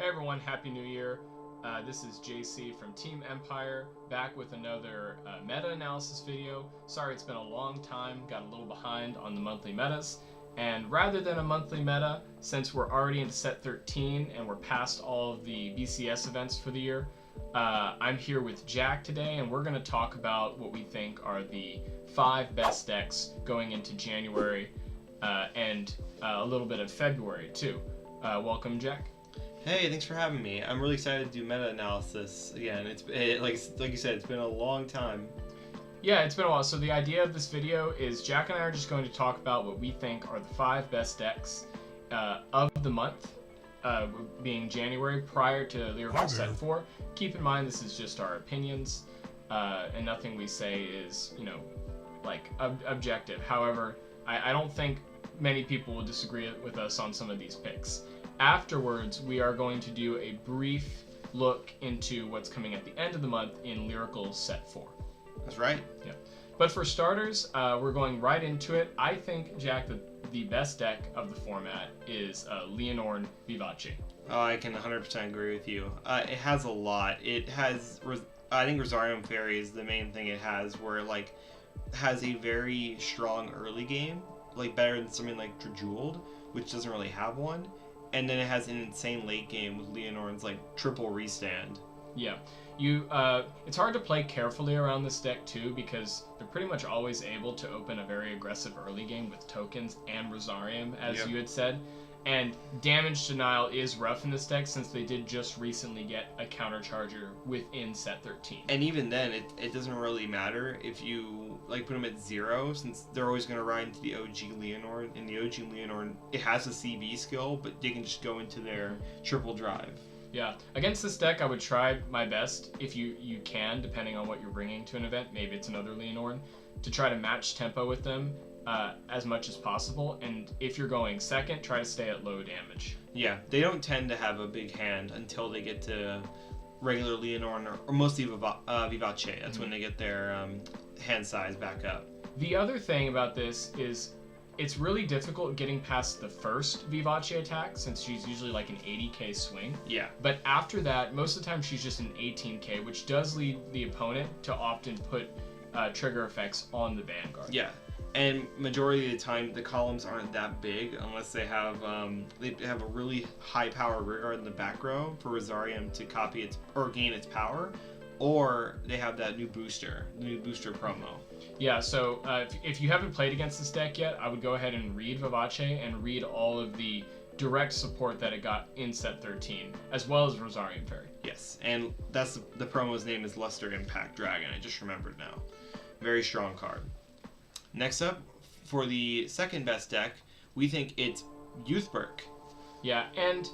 everyone, Happy New Year. This is JC from Team Empire, back with another meta-analysis video. Sorry it's been a long time, got a little behind on the monthly metas. And rather than a monthly meta, since we're already into set 13 and we're past all of the BCS events for the year, I'm here with Jack today, and we're going to talk about what we think are the 5 best decks going into January and a little bit of February too. Welcome, Jack. Hey, thanks for having me. I'm really excited to do meta-analysis again. Like you said, it's been a long time. Yeah, it's been a while. So the idea of this video is Jack and I are just going to talk about what we think are the 5 best decks of the month, being January, prior to Lyrical Set 4. Keep in mind this is just our opinions, and nothing we say is, objective. However, I don't think many people will disagree with us on some of these picks. Afterwards, we are going to do a brief look into what's coming at the end of the month in Lyrical Set 4. That's right. Yeah. But for starters, we're going right into it. I think, Jack, that the best deck of the format is Leonor Bach. Oh, I can 100% agree with you. It has a lot. It has, I think Rosarium Fairy is the main thing it has, where it has a very strong early game, better than something like Djed, which doesn't really have one. And then it has an insane late game with Leonor's triple restand. Yeah, it's hard to play carefully around this deck too, because they're pretty much always able to open a very aggressive early game with tokens and Rosarium, as you had said. And damage denial is rough in this deck, since they did just recently get a countercharger within set 13. And even then, it doesn't really matter if you put them at 0, since they're always going to ride into the OG Leonor. And the OG Leonor, it has a CV skill, but they can just go into their triple drive. Yeah, against this deck, I would try my best, if you can, depending on what you're bringing to an event. Maybe it's another Leonor, to try to match tempo with them as much as possible. And if you're going second, try to stay at low damage. Yeah, they don't tend to have a big hand until they get to regular Leonor or mostly Vivace. That's when they get their hand size back up. The other thing about this is it's really difficult getting past the first Vivace attack, since she's usually an 80k swing. Yeah. But after that, most of the time she's just an 18k, which does lead the opponent to often put trigger effects on the Vanguard. Yeah. And majority of the time, the columns aren't that big unless they have a really high power rear guard in the back row for Rosarium to copy its or gain its power, or they have that new booster promo. Yeah, so if you haven't played against this deck yet, I would go ahead and read Vivace and read all of the direct support that it got in set 13, as well as Rosarium Fairy. Yes, and that's the promo's name is Luster Impact Dragon. I just remembered now. Very strong card. Next up, for the second best deck, we think it's Youthberg. Yeah, and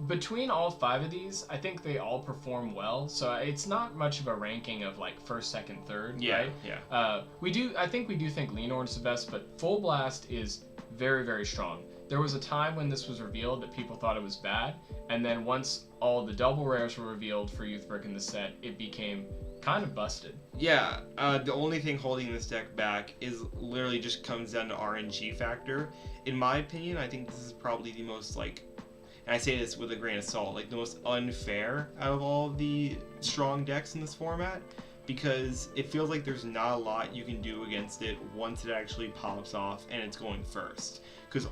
between all 5 of these, I think they all perform well. So it's not much of a ranking of first, second, third, yeah, right? Yeah. I think we do think Leonor is the best, but Full Blast is very, very strong. There was a time when this was revealed that people thought it was bad, and then once all the double rares were revealed for Youthberg in the set, it became kind of busted. Yeah, the only thing holding this deck back is literally just comes down to RNG factor. In my opinion, I think this is probably the most and I say this with a grain of salt, the most unfair out of all of the strong decks in this format, because it feels like there's not a lot you can do against it once it actually pops off and it's going first. Because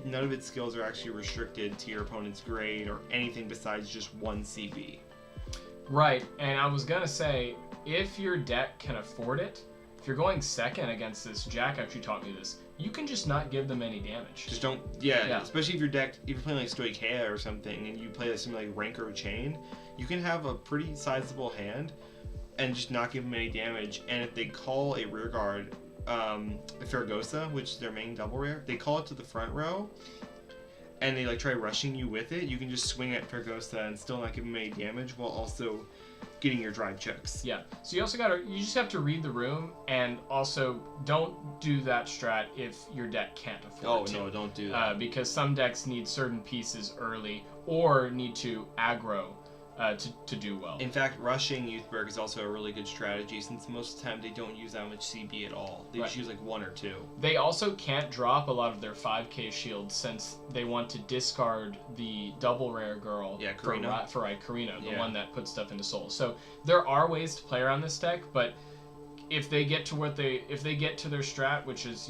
none of its skills are actually restricted to your opponent's grade or anything besides just 1 CB. Right, and I was gonna say, if your deck can afford it, if you're going second against this, Jack actually taught me this, you can just not give them any damage. Just don't, yeah. Especially if you're playing Stoicheia or something, and you play something like Rancor Chain, you can have a pretty sizable hand and just not give them any damage. And if they call a rear guard, Ferragosa, which is their main double rare, they call it to the front row, and they try rushing you with it, you can just swing at Ferragosa and still not give them any damage while also getting your drive checks. Yeah, so you just have to read the room, and also don't do that strat if your deck can't afford it. Oh no, don't do that. Because some decks need certain pieces early, or need to aggro to do well. In fact, rushing Youthberg is also a really good strategy since most of the time they don't use that much CB at all. They just use like 1 or 2. They also can't drop a lot of their 5k shields since they want to discard the double rare girl for Karina, the one that puts stuff into soul. So there are ways to play around this deck, but if they get to their strat, which is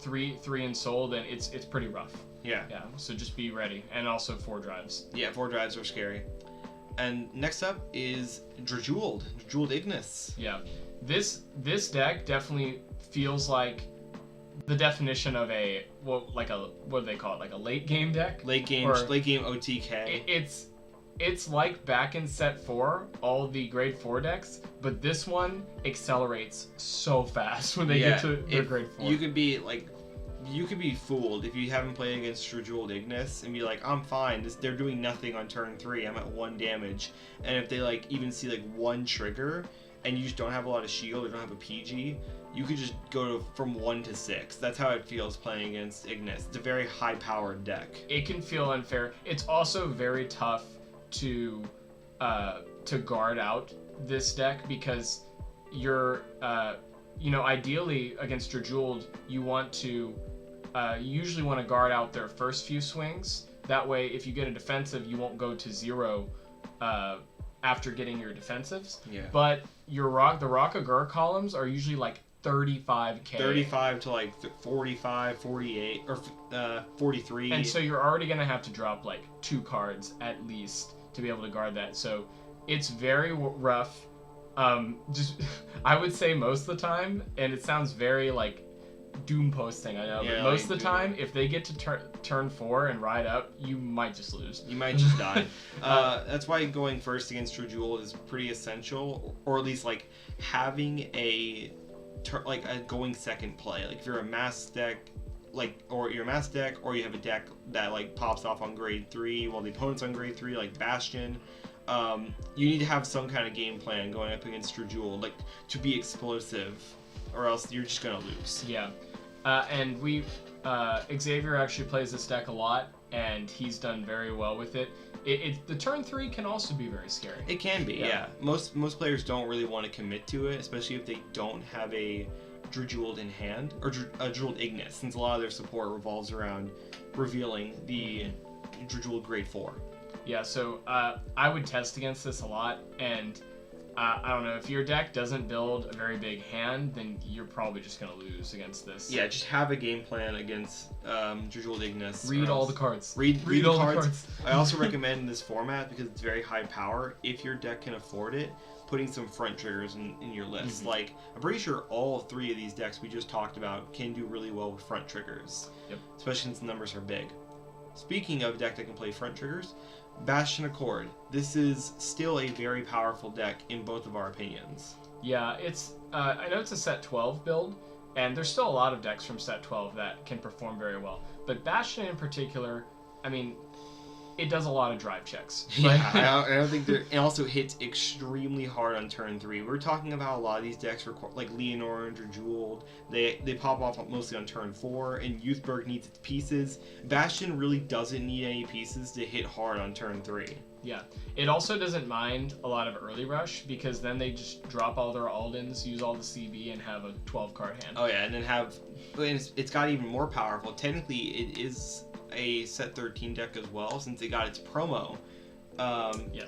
3 in soul, then it's pretty rough. Yeah. So just be ready, and also 4 drives. Yeah, 4 drives are scary. And next up is Djed Ignis. Yeah, this deck definitely feels like the definition of what do they call it? Like a late game deck. Late game OTK. It's like back in set 4, all the grade 4 decks, but this one accelerates so fast when they get to their grade 4. You could be fooled if you haven't played against Djed Ignis and be like, I'm fine, they're doing nothing on turn 3, I'm at 1 damage. And if they even see 1 trigger and you just don't have a lot of shield or don't have a PG, you could just go from 1 to 6. That's how it feels playing against Ignis. It's a very high powered deck. It can feel unfair. It's also very tough to guard out this deck because you're ideally against Djed you usually want to guard out their first few swings. That way, if you get a defensive, you won't go to 0 after getting your defensives. Yeah. But the Rock-a-Gur columns are usually 35k. 35 to 45, 48, or 43. And so you're already going to have to drop 2 cards at least to be able to guard that. So it's very rough. I would say most of the time, and it sounds very doom posting, I know, but most of the time, if they get to turn 4 and ride up, you might just lose. You might just die. That's why going first against Djed is pretty essential, or at least having a going second play. If you're a mass deck, or you're a mass deck, or you have a deck that pops off on grade 3 while the opponent's on grade 3, like Bastion. You need to have some kind of game plan going up against Djed, to be explosive, or else you're just gonna lose. Yeah, and Xavier actually plays this deck a lot, and he's done very well with it. The turn 3 can also be very scary. It can be, yeah. Most players don't really want to commit to it, especially if they don't have a Djed in hand, or a Djed Ignis, since a lot of their support revolves around revealing the Djed grade 4. Yeah, so I would test against this a lot, and I don't know, if your deck doesn't build a very big hand, then you're probably just going to lose against this. Yeah, just have a game plan against Djed Ignis. Read all the cards. Read all the cards. I also recommend in this format, because it's very high power, if your deck can afford it, putting some front triggers in your list. Mm-hmm. I'm pretty sure all 3 of these decks we just talked about can do really well with front triggers. Yep. Especially since the numbers are big. Speaking of a deck that can play front triggers, Bastion Accord. This is still a very powerful deck in both of our opinions. Yeah, it's I know it's a set 12 build, and there's still a lot of decks from set 12 that can perform very well. But Bastion in particular, I mean, it does a lot of drive checks. Yeah, I don't think it also hits extremely hard on turn 3. We're talking about a lot of these decks, like Leonor and Djed. They pop off mostly on turn 4, and Youthberg needs its pieces. Bastion really doesn't need any pieces to hit hard on turn 3. Yeah, it also doesn't mind a lot of early rush, because then they just drop all their Aldens, use all the CB, and have a 12-card hand. Oh yeah, and then it's got even more powerful. Technically, it is a set 13 deck as well, since it got its promo,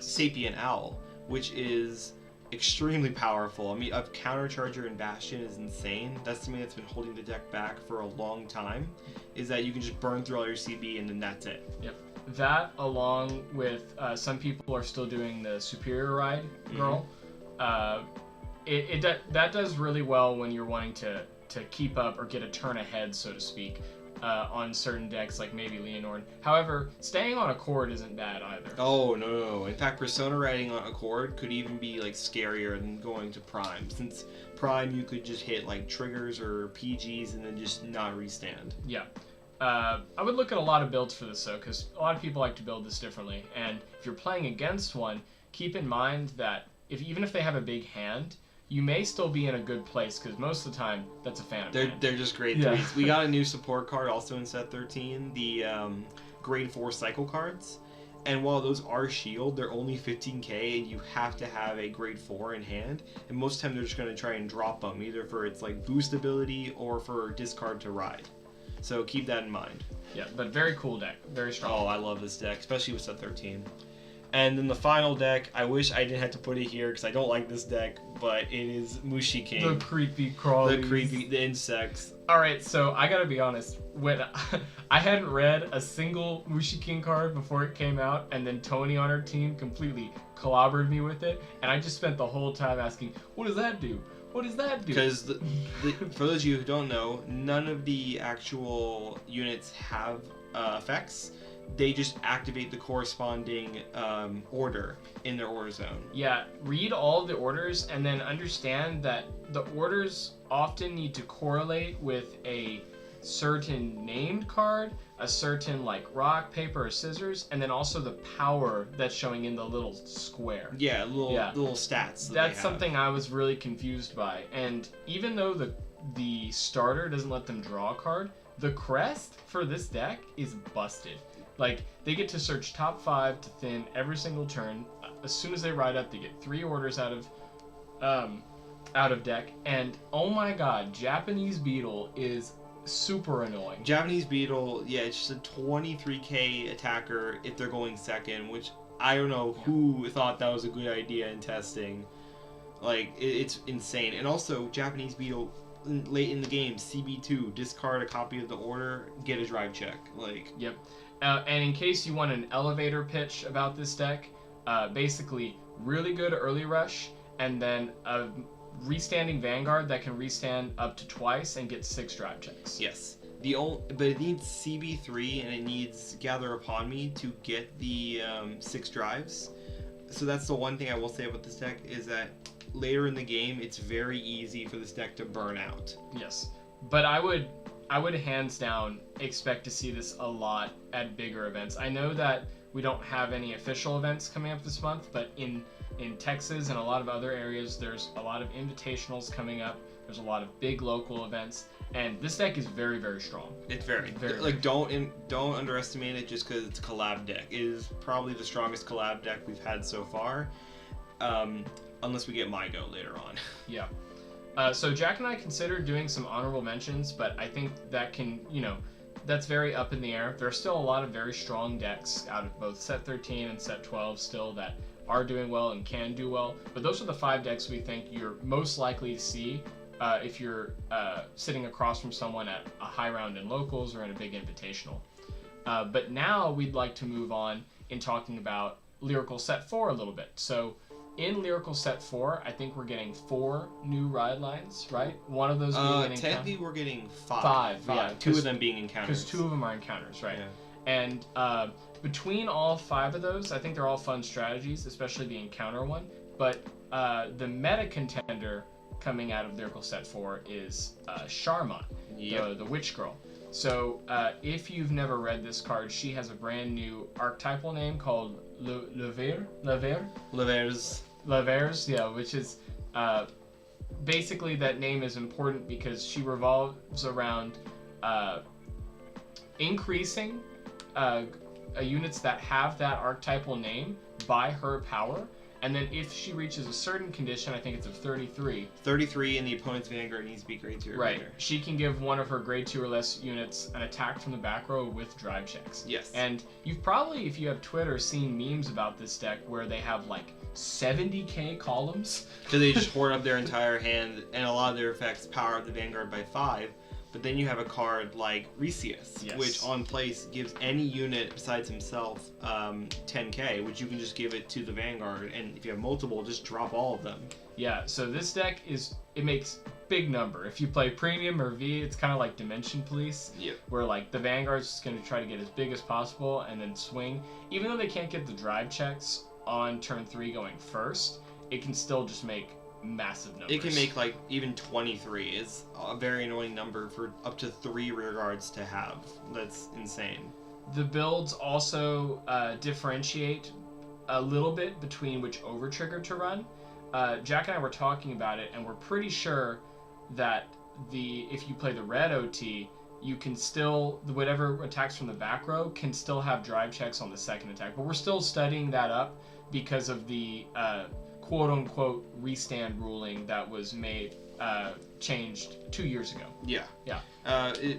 Sapient Owl, which is extremely powerful. I mean, a countercharger in Bastion is insane. That's something that's been holding the deck back for a long time, is that you can just burn through all your CB and then that's it. Yep. That, along with some people are still doing the Superior Ride Girl, that does really well when you're wanting to keep up or get a turn ahead, so to speak. On certain decks, like maybe Leonor. However, staying on Accord isn't bad either. Oh, no. In fact, Persona riding on Accord could even be scarier than going to Prime, since Prime you could just hit triggers or PGs and then just not restand. Yeah. I would look at a lot of builds for this though, because a lot of people like to build this differently. And if you're playing against one, keep in mind that even if they have a big hand, you may still be in a good place, because most of the time, that's a phantom hand. They're just grade 3s. We got a new support card also in set 13, the grade 4 cycle cards. And while those are shield, they're only 15k, and you have to have a grade 4 in hand. And most of the time, they're just going to try and drop them, either for its like boost ability or for discard to ride. So keep that in mind. Yeah, but very cool deck. Very strong. Oh, I love this deck, especially with set 13. And then the final deck, I wish I didn't have to put it here because I don't like this deck, but it is Mushi King. The creepy crawlies. The insects. Alright, so I gotta be honest, when I hadn't read a single Mushi King card before it came out, and then Tony on our team completely clobbered me with it, and I just spent the whole time asking, what does that do? What does that do? Because for those of you who don't know, none of the actual units have effects. They just activate the corresponding order in their order zone. Yeah, read all the orders and then understand that the orders often need to correlate with a certain named card, a certain like rock, paper, or scissors, and then also the power that's showing in the little square. Yeah, little stats. That's something I was really confused by. And even though the starter doesn't let them draw a card, the crest for this deck is busted. Like, they get to search top 5 to thin every single turn. As soon as they ride up, they get 3 orders out of deck. And oh my god, Japanese Beetle is super annoying. Japanese Beetle, yeah, it's just a 23k attacker if they're going second, which I don't know who thought that was a good idea in testing. Like, it's insane. And also, Japanese Beetle, late in the game, CB2, discard a copy of the order, get a drive check. Like, yep. And in case you want an elevator pitch about this deck, basically really good early rush, and then a restanding Vanguard that can restand up to twice and get 6 drive checks. Yes. But it needs CB3 and it needs Gather Upon Me to get the 6 drives. So that's the one thing I will say about this deck, is that later in the game, it's very easy for this deck to burn out. Yes. But I would hands down expect to see this a lot at bigger events. I know that we don't have any official events coming up this month, but in Texas and a lot of other areas, there's a lot of invitationals coming up. There's a lot of big local events, and this deck is very, very strong. It's very like, don't underestimate it just because it's a collab deck. It is probably the strongest collab deck we've had so far, unless we get my go later on. Yeah. So Jack and I considered doing some honorable mentions, but I think that can, that's very up in the air. There are still a lot of very strong decks out of both set 13 and set 12 still that are doing well and can do well. But those are the 5 decks we think you're most likely to see if you're sitting across from someone at a high round in locals or in a big invitational. But now we'd like to move on in talking about Lyrical Set 4 a little bit. So in Lyrical Set 4, I think we're getting 4 new ride lines, right? One of those being an encounter. Technically, we're getting 5. 5, yeah. 2 of them being encounters. Because 2 of them are encounters, right? Yeah. And between all 5 of those, I think they're all fun strategies, especially the encounter one. But the meta contender coming out of Lyrical Set 4 is Sharma, the witch girl. So if you've never read this card, she has a brand new archetypal name called Lavers, yeah, which is basically, that name is important because she revolves around increasing units that have that archetypal name by her power. And then if she reaches a certain condition, I think it's of 33. 33, and the opponent's Vanguard needs to be grade 2 or right. greater. She can give one of her grade 2 or less units an attack from the back row with drive checks. Yes. And you've probably, if you have Twitter, seen memes about this deck where they have like 70k columns. Because they just hoard up their entire hand, and a lot of their effects power up the Vanguard by 5. But then you have a card like Resius, yes, which on place gives any unit besides himself 10k, which you can just give it to the Vanguard, and if you have multiple, just drop all of them. Yeah, so this deck it makes big number. If you play Premium or V, it's kind of like Dimension Police, where like the Vanguard's just going to try to get as big as possible and then swing. Even though they can't get the drive checks on turn 3 going first, it can still just make massive numbers. It can make like even 23 is a very annoying number for up to 3 rear guards to have. That's insane. The builds also differentiate a little bit between which over trigger to run. Jack and I were talking about it, and we're pretty sure that if you play the red OT, you can still, whatever attacks from the back row can still have drive checks on the second attack. But we're still studying that up because of the quote-unquote restand ruling that was made, changed 2 years ago. Yeah. Yeah.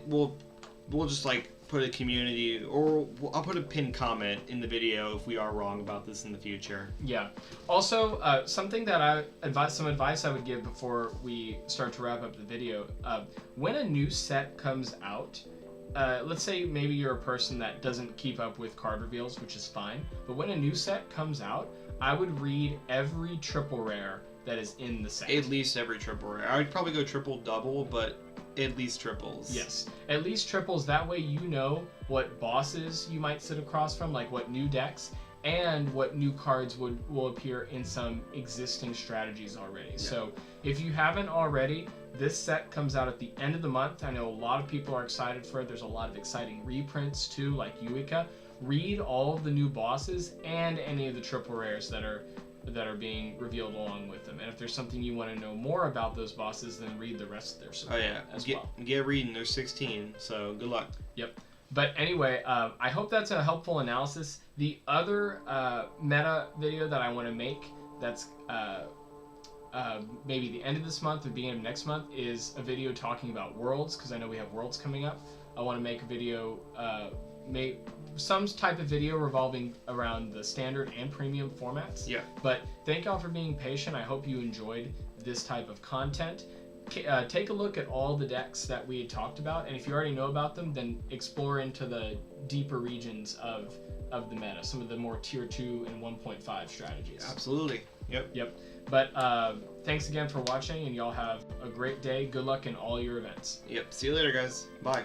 We'll just like put a community, or I'll put a pinned comment in the video if we are wrong about this in the future. Yeah. Also, something that some advice I would give before we start to wrap up the video. When a new set comes out, let's say maybe you're a person that doesn't keep up with card reveals, which is fine. But when a new set comes out, I would read every triple rare that is in the set. At least every triple rare. I would probably go triple double, but at least triples. Yes, at least triples. That way you know what bosses you might sit across from, like what new decks, and what new cards will appear in some existing strategies already. Yeah. So if you haven't already, this set comes out at the end of the month. I know a lot of people are excited for it. There's a lot of exciting reprints too, like Yuika. Read all of the new bosses and any of the triple rares that are being revealed along with them. And if there's something you want to know more about those bosses, then read the rest of their support as well. Get reading. There's 16, so good luck. Yep. But anyway, I hope that's a helpful analysis. The other meta video that I want to make that's maybe the end of this month or beginning of next month is a video talking about Worlds, because I know we have Worlds coming up. I want to make a video, some type of video revolving around the standard and premium formats. Yeah. But thank y'all for being patient. I hope you enjoyed this type of content. Take a look at all the decks that we had talked about, and if you already know about them, then explore into the deeper regions of the meta, some of the more tier 2 and 1.5 strategies. Absolutely. Yep. But thanks again for watching, and y'all have a great day. Good luck in all your events. Yep. See you later, guys. Bye.